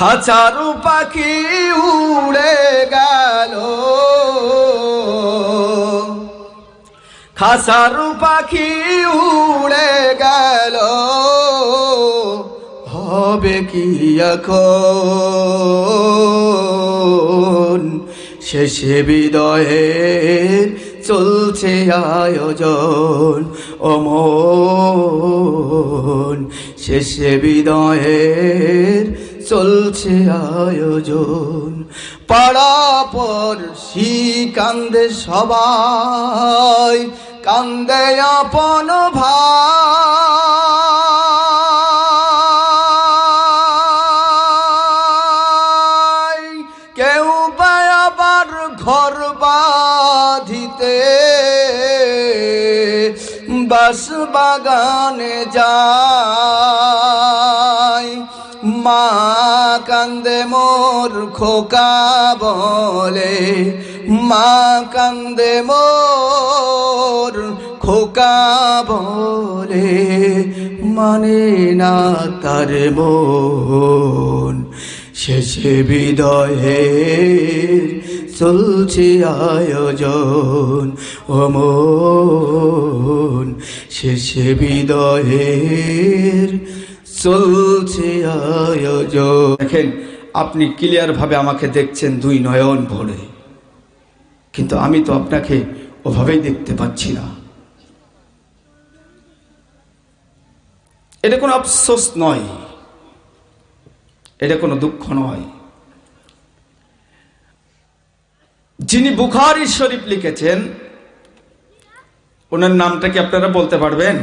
খাঁচার পাখি উড়ে গেল, খাঁচার পাখি উড়ে গেল, হবে কি এখন? শেষে বিদায়ের চলছে আয়োজন, ও মন শেষে বিদায়ের চলছে আয়োজন। পাড়া পড়শি কান্দে সবাই, কান্দে আপন ভাই, কেউ বা আবার ঘর বাঁধিতে বাস বাগানে যায়। মা কান্দে মোর খোকা বলে, মা কান্দে মোর খোকা বলে, মানে না তার মন। শেষে বিদায়ের চলছে আয়োজন, ও মন শেষে বিদায়ের চলছে আয়োজন। দেখেন, আপনি ক্লিয়ার ভাবে আমাকে দেখছেন দুই নয়ন ভরে, কিন্তু আমি তো আপনাকে ওভাবেই দেখতে পাচ্ছি না। এটা কোনো আফসোস নয়, এটা কোনো দুঃখ নয়। যিনি বুখারী শরীফ লিখেছেন, ওনার নামটা কি আপনারা বলতে পারবেন?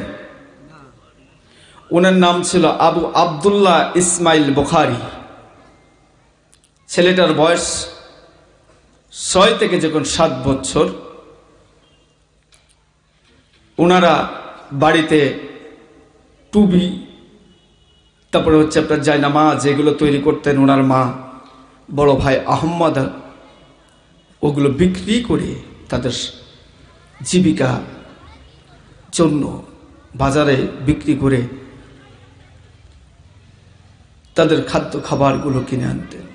ওনার নাম ছিল আবু আব্দুল্লাহ ইসমাইল বুখারী। ছেলেটার বয়স 6 থেকে যখন 7 বছর, ওনারা বাড়িতে টুবি, তারপরে হচ্ছে আপনার জায়নামাজ, যেগুলো তৈরি করতেন ওনার মা, বড় ভাই আহম্মদ, ওগুলো বিক্রি করে তাদের জীবিকা জন্য বাজারে বিক্রি করে তাদের খাদ্য খাবারগুলো কিনে আনতেন।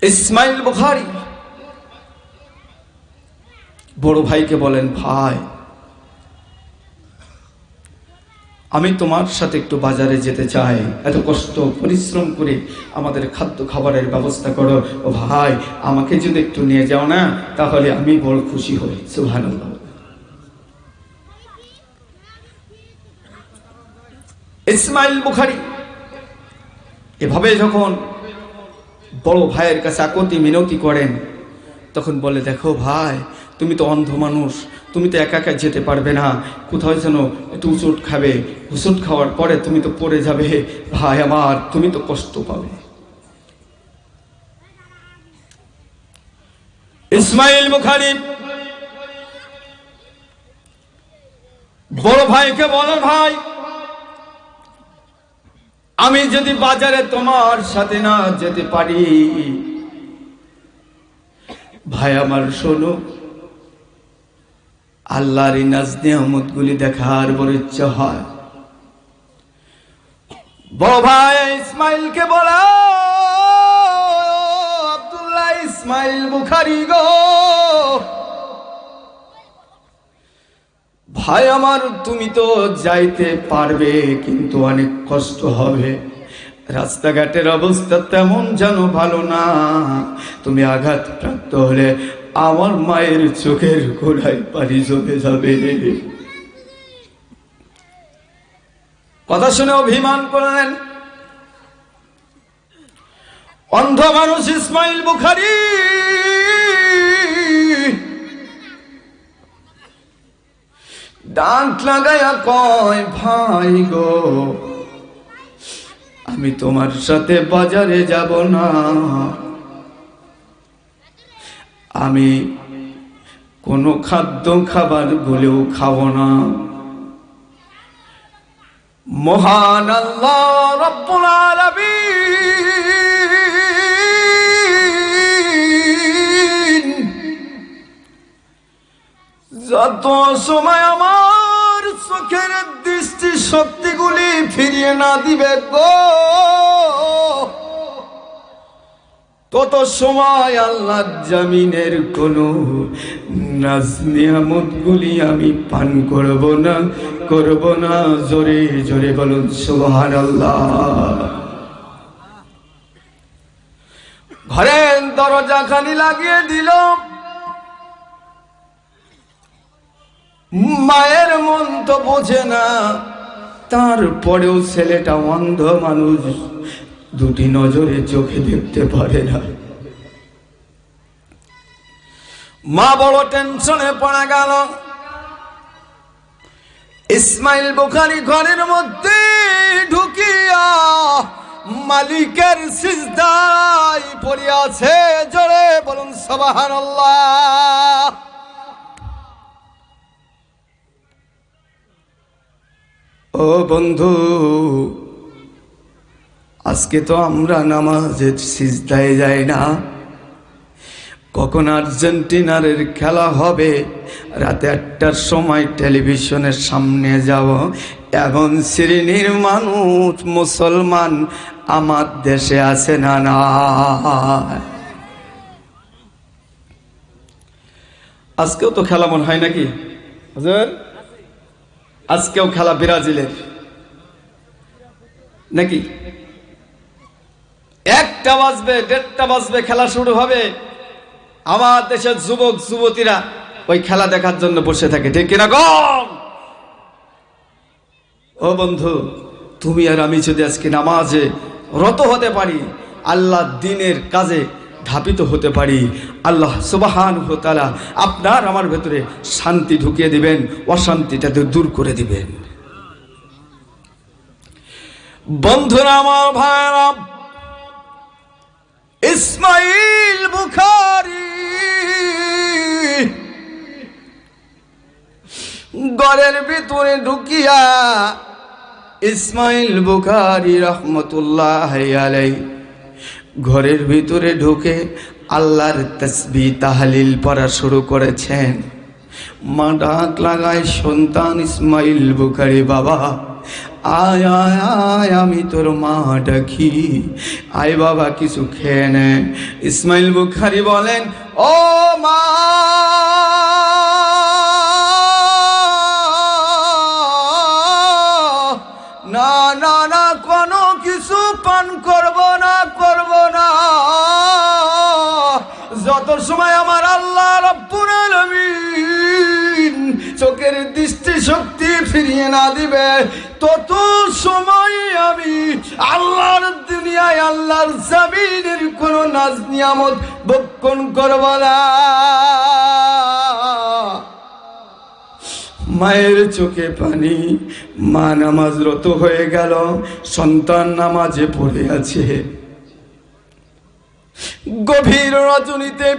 ইসমাইল বুখারী বড় ভাইকে বলেন, ভাই আমি তোমার সাথে একটু বাজারে যেতে চাই, এত কষ্ট পরিশ্রম করে আমাদের খাদ্য খাবারের ব্যবস্থা করো, ও ভাই আমাকে যদি একটু নিয়ে যাও না, তাহলে আমি বড় খুশি হই। সুবহানাল্লাহ। ইসমাইল বুখারী এভাবে যখন বড় ভাইয়ের কাছে আকুতি মিনতি করেন, তখন বলে, দেখো ভাই, তুমি তো অন্ধ মানুষ, তুমি তো একা একা যেতে পারবে না, কোথাও যেন একটু উচট খাবে, উচট খাওয়ার পরে তুমি তো পড়ে যাবে, ভাই আমার তুমি তো কষ্ট পাবে। ইসমাইল বুখারী বড় ভাইকে বলে, ভাই আমি যদি বাজারে তোমার সাথে না যেতে পারি, ভাই আমার শোনো, আল্লাহর নাজ নিয়ামত গুলি দেখার বড় ইচ্ছা হয়। বড় ভাই ইসমাইলকে বলে, আব্দুল্লাহ ইসমাইল বুখারী গো, ভাই আমার তুমি তো যাইতে পারবে, কিন্তু অনেক কষ্ট হবে, রাস্তাঘাটের অবস্থা তেমন যেন ভালো না, তুমি আঘাতপ্রাপ্ত হলে আমার মায়ের চোখের গোড়ায় পানি জমে যাবে। কথা শুনে অভিমান করলেন অন্ধ মানুষ ইসমাইল বুখারী। ডাক লাগায়া কয়, ভাই গো আমি তোমার সাথে বাজারে যাব না, আমি কোনো খাদ্য খাবার গুলেও খাবো না। মহান আল্লাহ রব্বুল আলামিন যত সময় আমার চোখের দৃষ্টি দৃষ্টি শক্তিগুলি ফিরিয়ে না দিবে গো, তত সময় আল্লাহর জমিনের কোন নাজ নিয়ামতগুলি আমি পান করব না। জোরে জোরে বলুন সুবহানাল্লাহ। ঘরের দরজা খানি লাগিয়ে দিল, মায়ের মন তো বোঝে না, তারপরেও ছেলেটা অন্ধ মানুষ, দুটি নজরে চোখে দেখতে পারে না। মা বড় টেনশনে পড়ে গেল। ইসমাইল বুখারী ঘরের মধ্যে ঢুকিয়া মালিকের সিজদায় পড়ে আছে। জোরে বলুন সুবহানাল্লাহ। ও বন্ধু, আজকে তো আমরা নামাজের সিজদায় যাই না। কখন আর্জেন্টিনার খেলা হবে, রাতে 8টার সময় টেলিভিশনের সামনে যাব, এমন শ্রেণীর মানুষ মুসলমান আমার দেশে আছে না? না, আজকেও তো খেলা মনে হয় নাকি হুজুর? আজকেও খেলা ব্রাজিলের নাকি? 1টা বাজবে, 1:30টা বাজবে, খেলা শুরু হবে। আমার দেশের যুবক যুবতীরা ওই খেলা দেখার জন্য বসে থাকে, ঠিক কিনা গম? ও বন্ধু, তুমি আর আমি যদি আজকে নামাজে রত হতে পারি, আল্লাহ দ্বীনের কাজে ধাপিত হতে পারি, আল্লাহ সুবহানাহু ওয়া তাআলা আপনার আমার ভেতরে শান্তি ঢুকিয়ে দিবেন, অশান্তিটা দূর করে দিবেন। বন্ধুরা আমার, ভাইরা, ইসমাইল বুখারী ঘরের ভিতরে ঢুকিয়া, ইসমাইল বুখারী রাহমাতুল্লাহি আলাইহি ঘরের ভিতরে ঢুকে আল্লাহর তাসবিহ তাহলিল পড়া শুরু করেছেন। মা ডাক লাগায়, সন্তান ইসমাইল বুখারী, বাবা আয় আয় আয়, আমি তোর মা ডাকি, আয় বাবা কিছু খেয়ে নে। ইসমাইল বুখারী বলেন, ও মা, না না না, কোনো কিছু পান করব না। যত সময় আমার আল্লাহ রাব্বুল আলামিন চোখের দৃষ্টি শক্তি ফিরিয়ে না দিবে, তত সময় আমি আল্লাহর দুনিয়ায়, আল্লাহর জমিনের কোন নাজ নিয়ামত ভক্ষণ করব না। মায়ের চোখে পানি, মা নামাজরত হয়ে গেল, সন্তান নামাজে পড়ে আছে। গভীর রজনীতে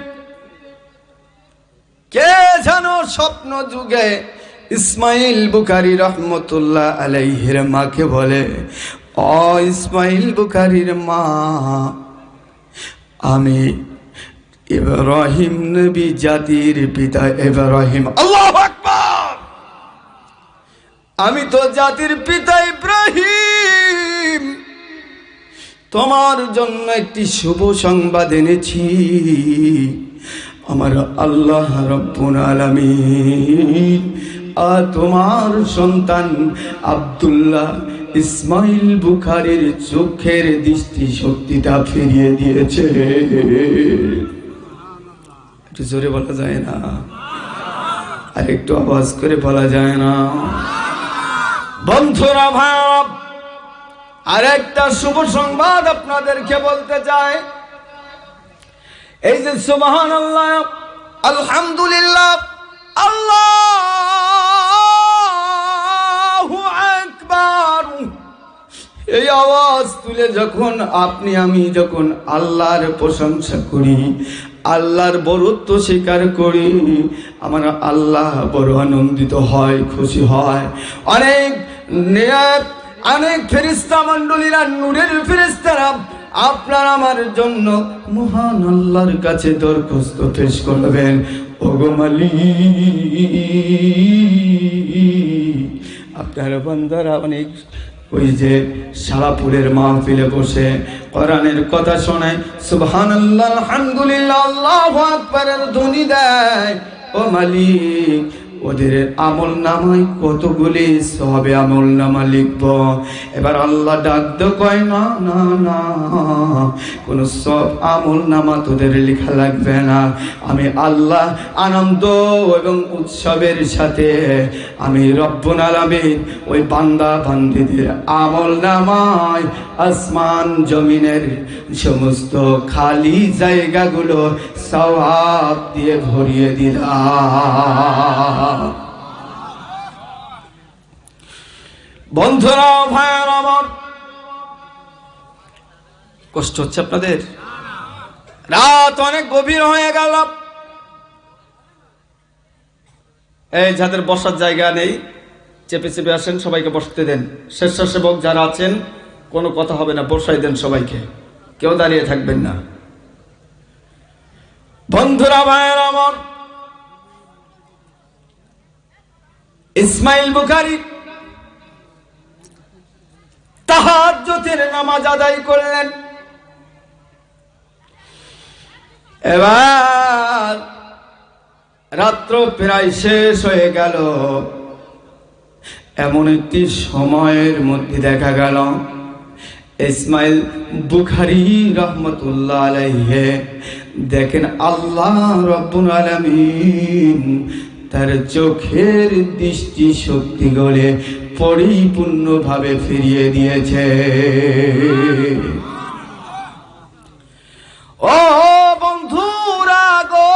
কে যেন স্বপ্ন যুগে ইসমাইল বুখারী রাহমাতুল্লাহ আলাইহির মাকে বলে, ও ইসমাইল বুখারীর মা, আমি ইব্রাহিম নবী জাতির পিতা ইব্রাহিম, আল্লাহু আকবার, আমি তো জাতির পিতা ইব্রাহিম, তোমার জন্য একটি শুভ সংবাদ এনেছি। আমার আল্লাহ রাব্বুল আলামিন আর তোমার সন্তান আব্দুল্লাহ ইসমাইল বুখারীর চোখের দৃষ্টি শক্তিটা ফিরিয়ে দিয়েছে। একটু জোরে বলা যায় না? আর একটু আওয়াজ করে বলা যায় না? বন্ধুরা, ভাব আর একটা শুভ সংবাদ আপনাদেরকে বলতে চাই। এই যে সুবহানাল্লাহ, আলহামদুলিল্লাহ, আল্লাহু আকবার, এই আওয়াজ তুলে যখন আপনি আমি যখন আল্লাহর প্রশংসা করি, আল্লাহর বরত্ব স্বীকার করি, আমার আল্লাহ বড় আনন্দিত হয়, খুশি হয়। অনেক ফেরেশতা মণ্ডলীরা, নূরের ফেরেশতারা আপনার আমার জন্য মহান আল্লাহর কাছে দরখাস্ত পেশ করবেন, ওগো মালিক তার বান্দারা অনেক ওই যে সারাপুরের মাহফিলে বসে কোরআনের কথা শোনায়, সুবহানাল্লাহ আলহামদুলিল্লাহ আল্লাহু আকবারের ধ্বনি দেয়। ও মালিক, ওদের আমল নামায় কতগুলি সবে আমল নামা লিখব। এবার আল্লাহ ডাক কয়, না না না, কোন সব আমল নামা তোদের লেখা লাগবে না। আমি আল্লাহ আনন্দ এবং উৎসবের সাথে আমি রব্বুল আলামিন ওই বান্দা বান্দীদের আমল নামায় আসমান জমিনের সমস্ত খালি জায়গাগুলো সওয়াব দিয়ে ভরিয়ে দিলাম। বন্ধুরা, ভাইয়ের আমার, কষ্ট হচ্ছে আপনাদের? রাত অনেক গভীর হয়ে গেল। এই যাদের বসার জায়গা নেই চেপে চেপে আসেন, সবাইকে বসতে দেন। স্বেচ্ছাসেবক যারা আছেন কোনো কথা হবে না, বসাই দেন সবাইকে, কেউ দাঁড়িয়ে থাকবেন না। বন্ধুরা, ভাইয়ের আমার, ইসমাইল বুখারী তাহাজ্জুদের নামাজ আদায় করলেন। এবার রাত্র প্রায় শেষ হয়ে গেল। এমন একটি সময়ের মধ্যে দেখা গেল ইসমাইল বুখারী রহমতুল্লাহ আলাইহি দেখেন আল্লাহ রব্বুল আলামিন তার চোখের দৃষ্টি শক্তি গলে পরিপূর্ণভাবে ফিরিয়ে দিয়েছে। ও বন্ধুরা গো,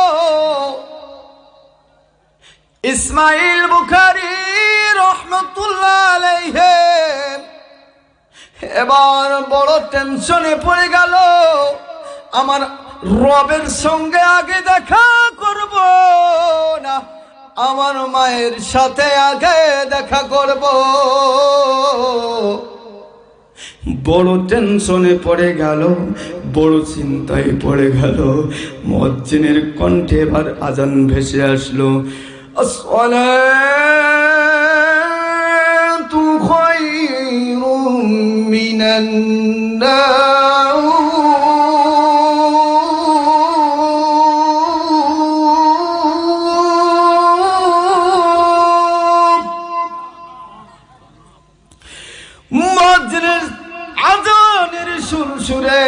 ইসমাইল বুখারী রহমতুল্লাহ আলাইহি এবার বড় টেনশনে পড়ে গেল। আমার রবের সঙ্গে আগে দেখা করব না, আমার মায়ের সাথে আগে দেখা করব। বড় টেনশনে পড়ে গেল, বড় চিন্তায় পড়ে গেল। মুয়াজ্জিনের কণ্ঠে এবার আজান ভেসে আসলো, আসসালাতু খায়রুম মিনান নাওম। মুয়াজ্জিনের আজানের সুরে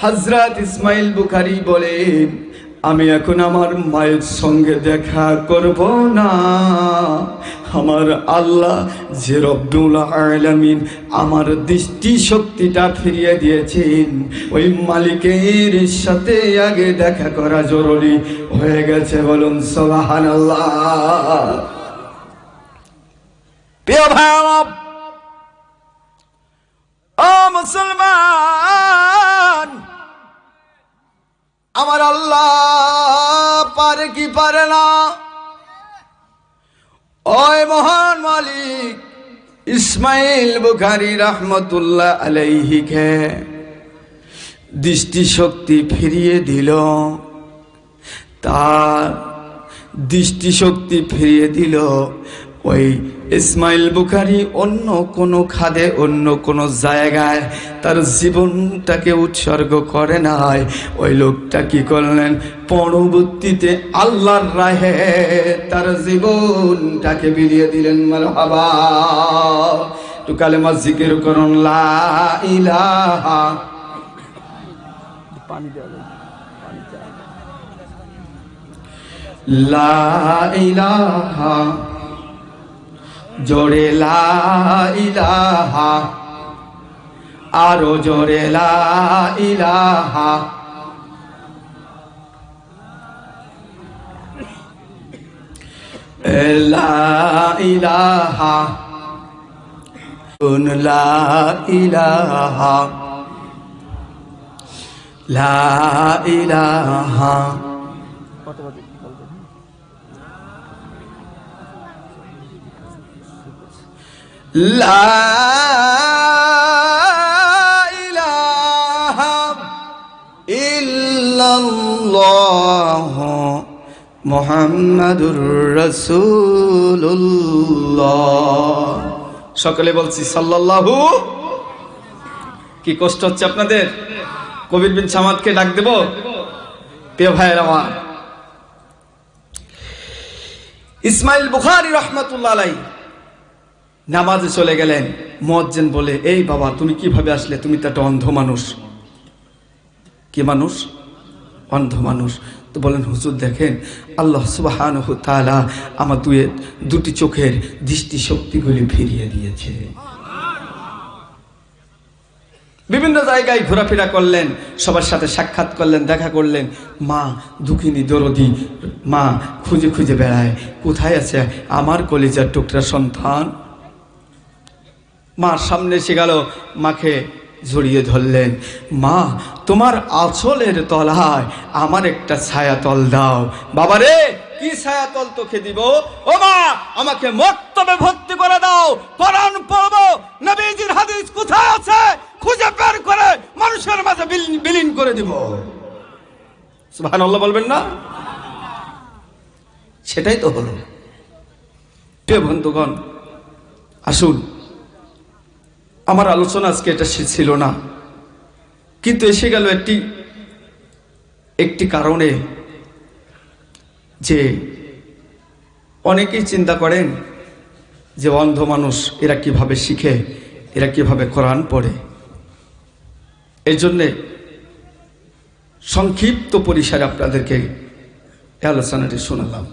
হযরত ইসমাইল বুখারী বলেন, আমি এখন আমার মায়ের সঙ্গে দেখা করব না। আমার আল্লাহ যে রব্বুল আলামিন আমার দৃষ্টি শক্তিটা ফিরিয়ে দিয়েছেন, ওই মালিকের সাথে আগে দেখা করা জরুরি হয়ে গেছে। বলুন সুবহানাল্লাহ। প্রিয় ভাই ও মুসলমান, আমার আল্লাহ পারে কি পারে না? ওই মহান মালিক ইসমাইল বুখারী রহমতুল্লাহ আলাইহিকে দৃষ্টি শক্তি ফিরিয়ে দিল। তার দৃষ্টি শক্তি ফিরিয়ে দিল। ওই ইসমাইল বুখারী অন্য কোনো খাদে, অন্য কোনো জায়গায় তার জীবনটাকে উৎসর্গ করে নাই। ওই লোকটা কি করলেন? পরবর্তীতে আল্লাহর রাহে তার জীবনটাকে বিলিয়ে দিলেন। মারহাবা। একটু কালেমা জিকির করুন, লা ইলাহা। লা ইলাহা, জোরে লা ইলাহা, আরো জোরে লা ইলাহা। লা ইলাহা, লা ইলাহা, লা ইলাহা। লা ইলাহা ইল্লাল্লাহ মুহাম্মাদুর রাসূলুল্লাহ। সকলে বলছি সাল্লাল্লাহু। কি কষ্ট হচ্ছে আপনাদের? কবির বিন সামাদকে ডাক দেব? প্রিয় ভাইয়ের আমার, ইসমাইল বুখারী রাহমাতুল্লাহ আলাইহি নামাজে চলে গেলেন। মুয়াজ্জিন বলে, এই বাবা তুমি কিভাবে আসলে? তুমি তো একটা অন্ধ মানুষ। কি মানুষ? অন্ধ মানুষ। তো বলেন, হুজুর দেখেন আল্লাহ সুবহানাহু ওয়া তাআলা আমার দুটি চোখের দৃষ্টি শক্তিগুলি ফিরিয়ে দিয়েছে। বিভিন্ন জায়গায় ঘোরাফেরা করলেন, সবার সাথে সাক্ষাৎ করলেন, দেখা করলেন। মা দুঃখিনী দরদি মা খুঁজে খুঁজে বেড়ায়, কোথায় আছে আমার কলিজার টুকরা সন্তান। মার সামনে এসে গেল, মাকে জড়িয়ে ধরলেন। মা তোমার আঁচলের তলায় আমার একটা ছায়াতল দাও। বাবারে কি ছায়াতল তোকে দিব? ও মা আমাকে মক্তবে ভর্তি করে দাও, কোরআন পড়বো, নবীজির হাদিস কোথায় আছে খুঁজে বের করে মানুষের মাঝে বিলীন করে দিব। সুবহানাল্লাহ বলবেন না? সেটাই তো হলো। প্রিয় বন্ধুগণ, আসুন, আমার আলোচনা আজকে এটা ছিল না, কিন্তু এসে গেল একটি কারণে, যে অনেকেই চিন্তা করেন যে অন্ধ মানুষ এরা কিভাবে শিখে, এরা কিভাবে কোরআন পড়ে। এই জন্যে সংক্ষিপ্ত পরিসরে আপনাদেরকে এই আলোচনাটি শোনালাম।